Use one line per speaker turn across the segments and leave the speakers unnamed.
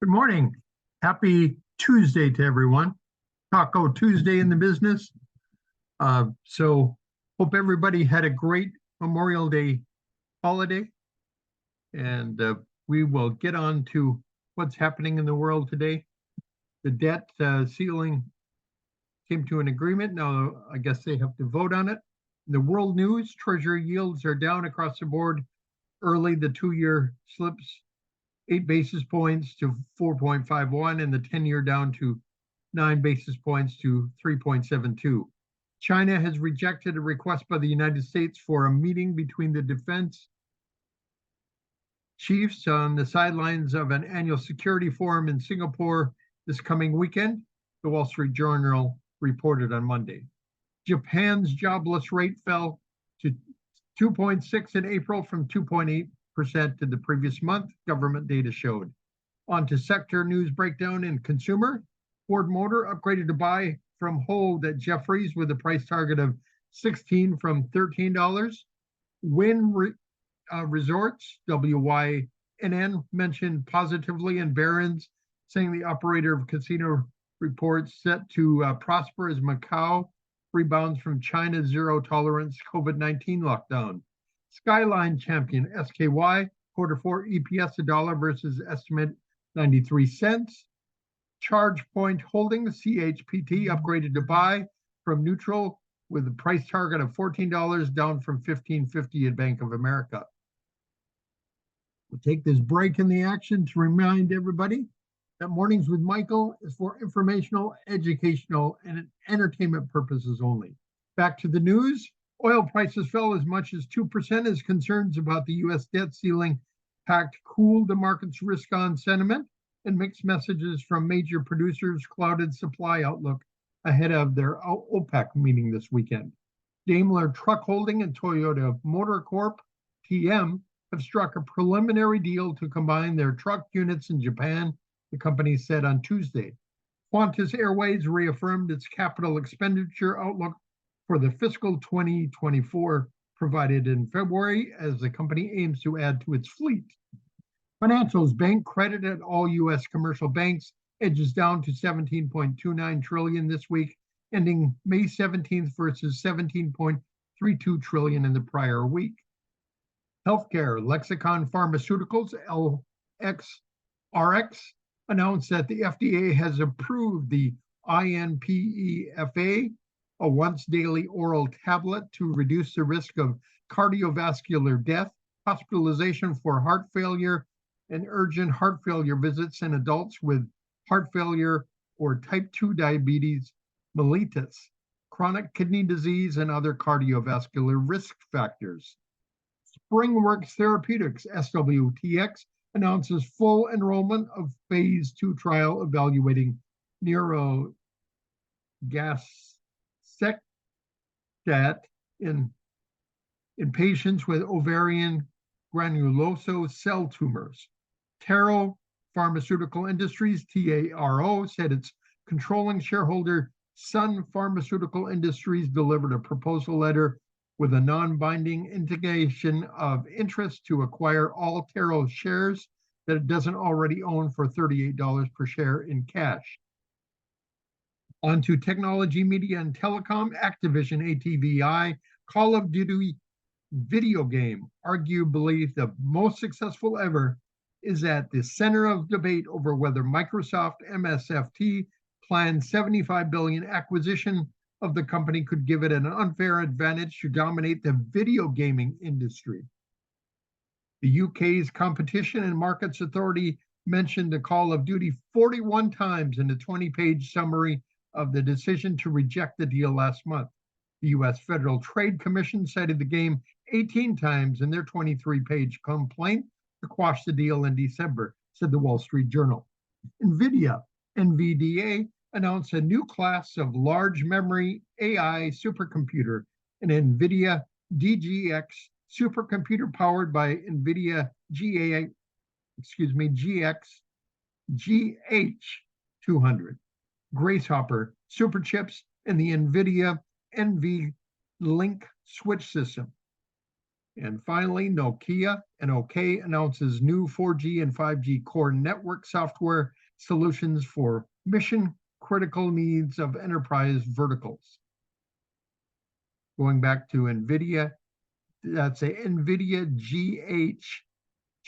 Good morning. Happy Tuesday to everyone. Taco Tuesday in the business. So hope everybody had a great Memorial Day holiday. And we will get on to what's happening in the world today. The debt ceiling came to an agreement. Now, I guess they have to vote on it. In the world news, Treasury yields are down across the board. Early, the 2-year slips 8 basis points to 4.51, and the 10-year down to 9 basis points to 3.72. China has rejected a request by the United States for a meeting between the defense chiefs on the sidelines of an annual security forum in Singapore this coming weekend, the Wall Street Journal reported on Monday. Japan's jobless rate fell to 2.6 in April from 2.8% to the previous month, government data showed. On to sector news breakdown in consumer. Ford Motor upgraded to buy from hold at Jefferies with a price target of $16 from $13. Wynn Resorts, WYNN, mentioned positively in Barron's, saying the operator of casino reports set to prosper as Macau rebounds from China's zero tolerance COVID-19 lockdown. Skyline champion SKY, Q4 EPS $1 versus estimate 93 cents. ChargePoint Holdings, CHPT, upgraded to buy from neutral with a price target of $14, down from $15.50 at Bank of America. We'll take this break in the action to remind everybody that Mornings with Michael is for informational, educational, and entertainment purposes only. Back to the news. Oil prices fell as much as 2% as concerns about the U.S. debt ceiling pact cooled the market's risk-on sentiment, and mixed messages from major producers clouded supply outlook ahead of their OPEC meeting this weekend. Daimler Truck Holding and Toyota Motor Corp, TM, have struck a preliminary deal to combine their truck units in Japan, the company said on Tuesday. Qantas Airways reaffirmed its capital expenditure outlook for the fiscal 2024 provided in February as the company aims to add to its fleet. Financials, bank credit at all U.S. commercial banks edges down to $17.29 trillion this week, ending May 17th versus $17.32 trillion in the prior week. Healthcare, Lexicon Pharmaceuticals, LXRX, announced that the FDA has approved the INPEFA, a once daily oral tablet to reduce the risk of cardiovascular death, hospitalization for heart failure, and urgent heart failure visits in adults with heart failure or type 2 diabetes mellitus, chronic kidney disease, and other cardiovascular risk factors. SpringWorks Therapeutics, SWTX, announces full enrollment of phase 2 trial evaluating neurogasectat in patients with ovarian granulosa cell tumors. Taro Pharmaceutical Industries, TARO, said its controlling shareholder Sun Pharmaceutical Industries delivered a proposal letter with a non-binding indication of interest to acquire all Taro shares that it doesn't already own for $38 per share in cash. On to technology, media, and telecom. Activision, ATVI, Call of Duty video game, arguably the most successful ever, is at the center of debate over whether Microsoft MSFT planned $75 billion acquisition of the company could give it an unfair advantage to dominate the video gaming industry. The UK's Competition and Markets Authority mentioned the Call of Duty 41 times in a 20-page summary of the decision to reject the deal last month. The U.S. Federal Trade Commission cited the game 18 times in their 23-page complaint to quash the deal in December, said the Wall Street Journal. NVIDIA, NVDA, announced a new class of large memory AI supercomputer, an NVIDIA DGX supercomputer powered by NVIDIA GX GH200, Grace Hopper superchips, and the NVIDIA NVLink switch system. And finally, Nokia and OK announces new 4G and 5G core network software solutions for mission critical needs of enterprise verticals. Going back to NVIDIA, that's a NVIDIA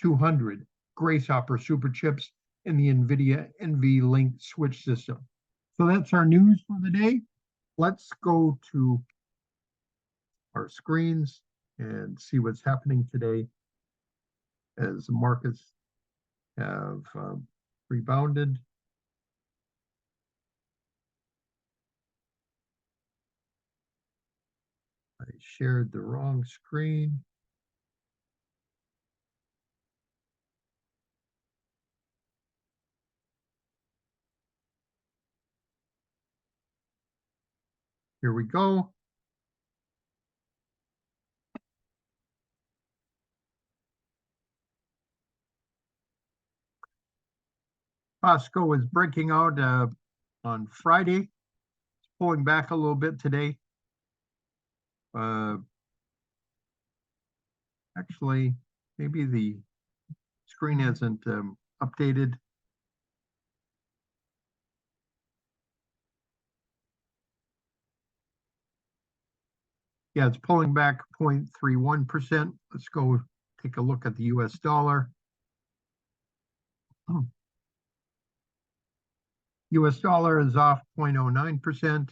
GH200 Grace Hopper superchips in the NVIDIA NVLink switch system. So that's our news for the day. Let's go to our screens and see what's happening today as the markets have rebounded. I shared the wrong screen. Here we go. Costco is breaking out on Friday. It's pulling back a little bit today. Actually, maybe the screen isn't updated. Yeah, it's pulling back 0.31%. Let's go take a look at the US dollar. US dollar is off 0.09%.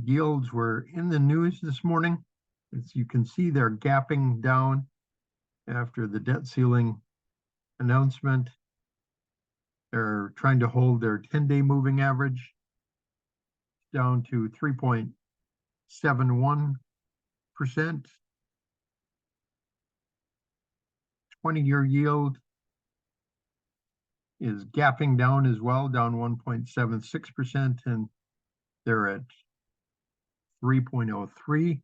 Yields were in the news this morning. As you can see, they're gapping down after the debt ceiling announcement. They're trying to hold their 10-day moving average down to 3.71%. 20-year yield is gapping down as well, down 1.76%, and they're at 3.03.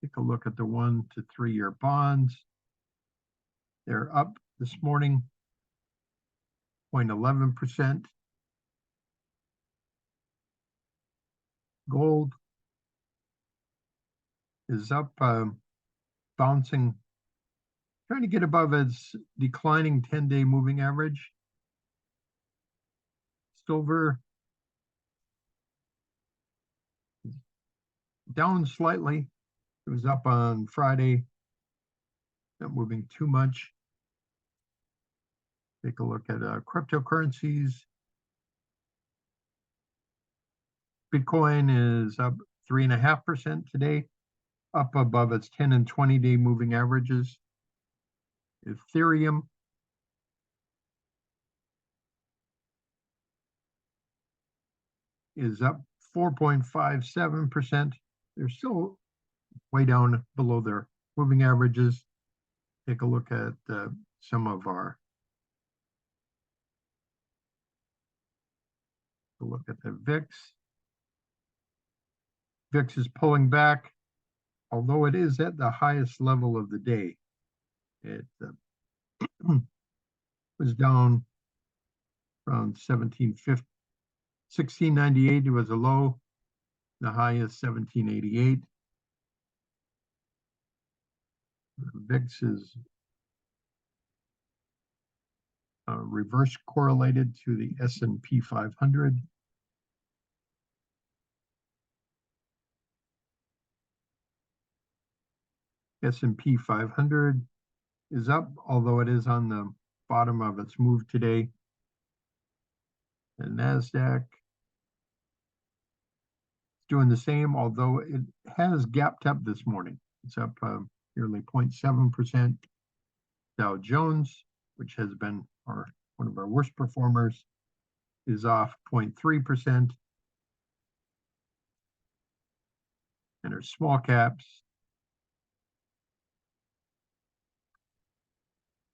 Take a look at the 1 to 3 year bonds. They're up this morning, 0.11%. Gold is up, bouncing, trying to get above its declining 10-day moving average. Silver down slightly. It was up on Friday, not moving too much. Take a look at cryptocurrencies. Bitcoin is up 3.5% today, up above its 10 and 20-day moving averages. Ethereum is up 4.57%. They're still way down below their moving averages. Take a look at some of our, look at the VIX. VIX is pulling back, although it is at the highest level of the day. It was down around 1698. It was a low. The high is 1788. The VIX is reverse correlated to the S&P 500. S&P 500 is up, although it is on the bottom of its move today. The NASDAQ is doing the same, although it has gapped up this morning. It's up nearly 0.7%. Dow Jones, which has been one of our worst performers, is off 0.3%. And our small caps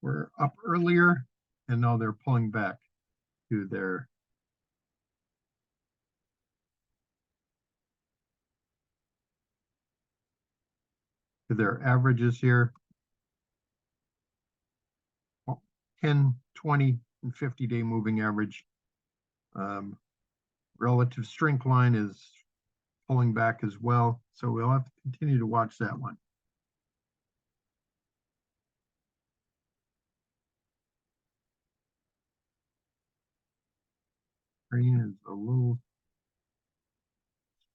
were up earlier, and now they're pulling back to their averages here. 10, 20, and 50-day moving average. Relative strength line is pulling back as well. So we'll have to continue to watch that one. Green is a little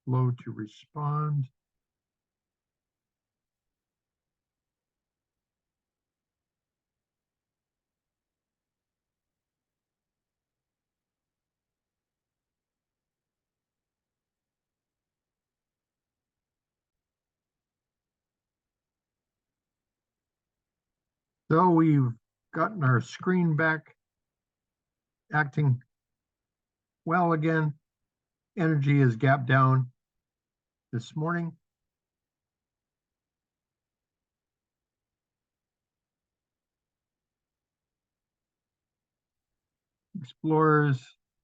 slow to respond. So we've gotten our screen back acting well again. Energy is gapped down this morning. Explorers,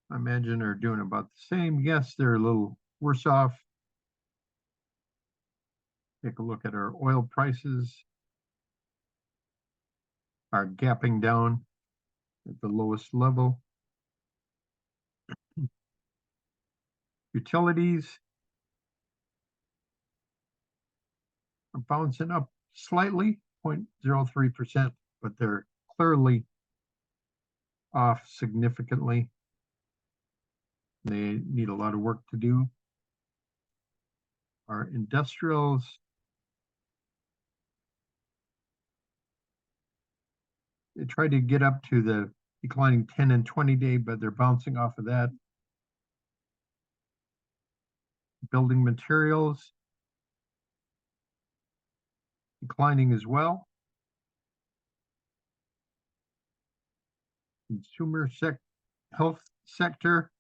I imagine, are doing about the same. Yes, they're a little worse off. Take a look at our oil prices, are gapping down at the lowest level. Utilities are bouncing up slightly, 0.03%, but they're clearly off significantly. They need a lot of work to do. Our industrials, they tried to get up to the declining 10 and 20-day, but they're bouncing off of that. Building materials, declining as well. Consumer health sector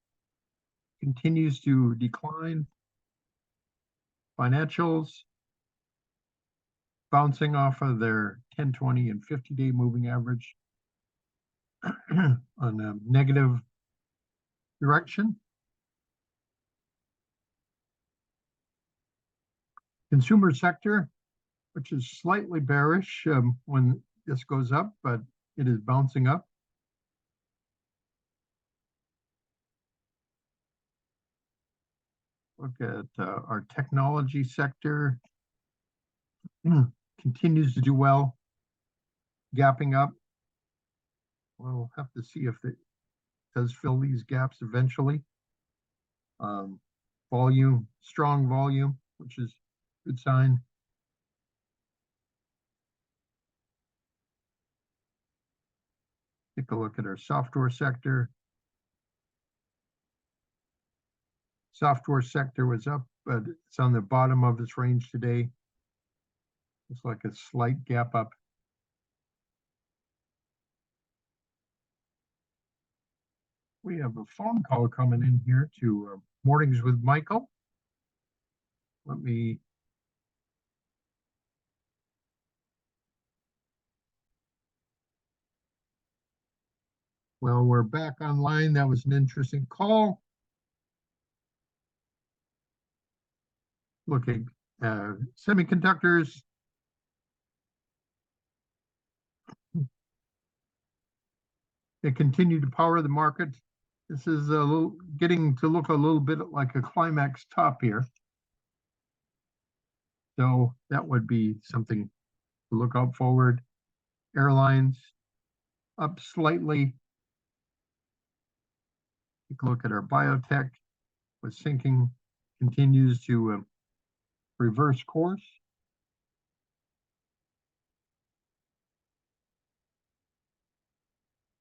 continues to decline. Financials bouncing off of their 10, 20, and 50-day moving average on a negative direction. Consumer sector, which is slightly bearish when this goes up, but it is bouncing up. Look at our technology sector. Continues to do well, gapping up. We'll have to see if it does fill these gaps eventually. Volume, strong volume, which is a good sign. Take a look at our software sector. Software sector was up, but it's on the bottom of its range today. Looks like a slight gap up. We have a phone call coming in here to Mornings with Michael. Let me. Well, we're back online. That was an interesting call. Looking at semiconductors. They continue to power the market. This is a little getting to look a little bit like a climax top here. So that would be something to look out forward. Airlines up slightly. Take a look at our biotech with sinking, continues to reverse course.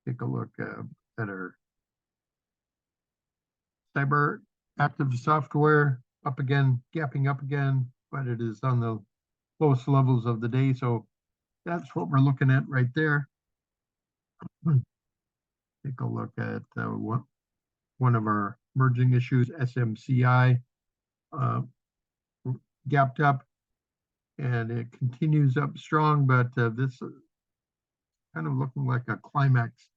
Take a look at our cyber active software up again, gapping up again, but it is on the lowest levels of the day. So that's what we're looking at right there. Take a look at one of our merging issues, SMCI, gapped up, and it continues up strong, but this is kind of looking like a climax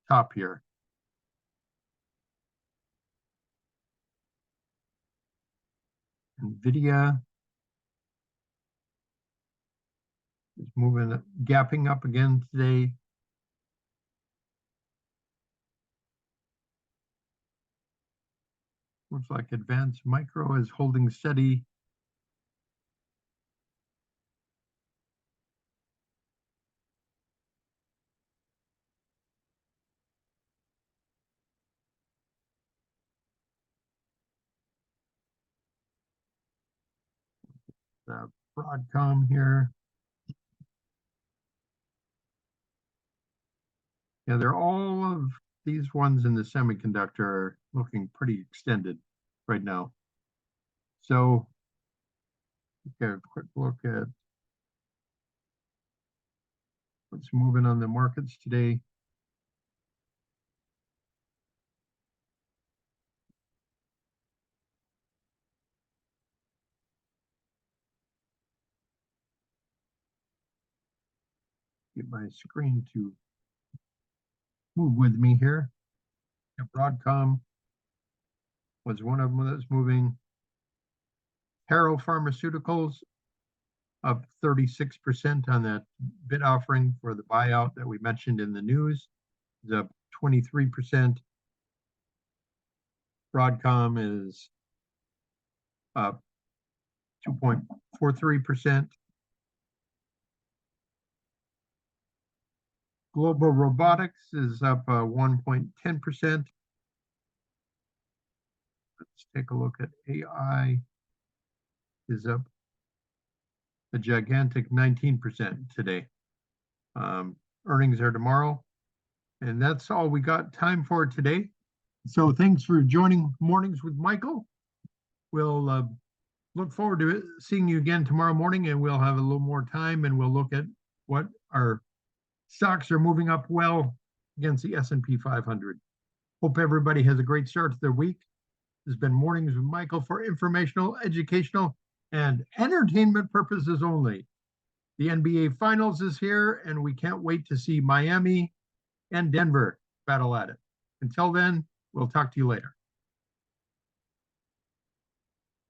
top here. NVIDIA is moving, gapping up again today. Looks like Advanced Micro is holding steady. Broadcom here. Yeah, they're all of these ones in the semiconductor are looking pretty extended right now. So, okay, a quick look at what's moving on the markets today. Get my screen to move with me here. Yeah, Broadcom was one of them that's moving. Harrow Pharmaceuticals up 36% on that bid offering for the buyout that we mentioned in the news. Is up 23%. Broadcom is up 2.43%. Global Robotics is up 1.10%. Let's take a look at AI. Is up a gigantic 19% today. Earnings are tomorrow. And that's all we got time for today. So thanks for joining Mornings with Michael. We'll look forward to seeing you again tomorrow morning, and we'll have a little more time, and we'll look at what our stocks are moving up well against the S&P 500. Hope everybody has a great start to their week. This has been Mornings with Michael for informational, educational, and entertainment purposes only. The NBA Finals is here, and we can't wait to see Miami and Denver battle at it. Until then, we'll talk to you later.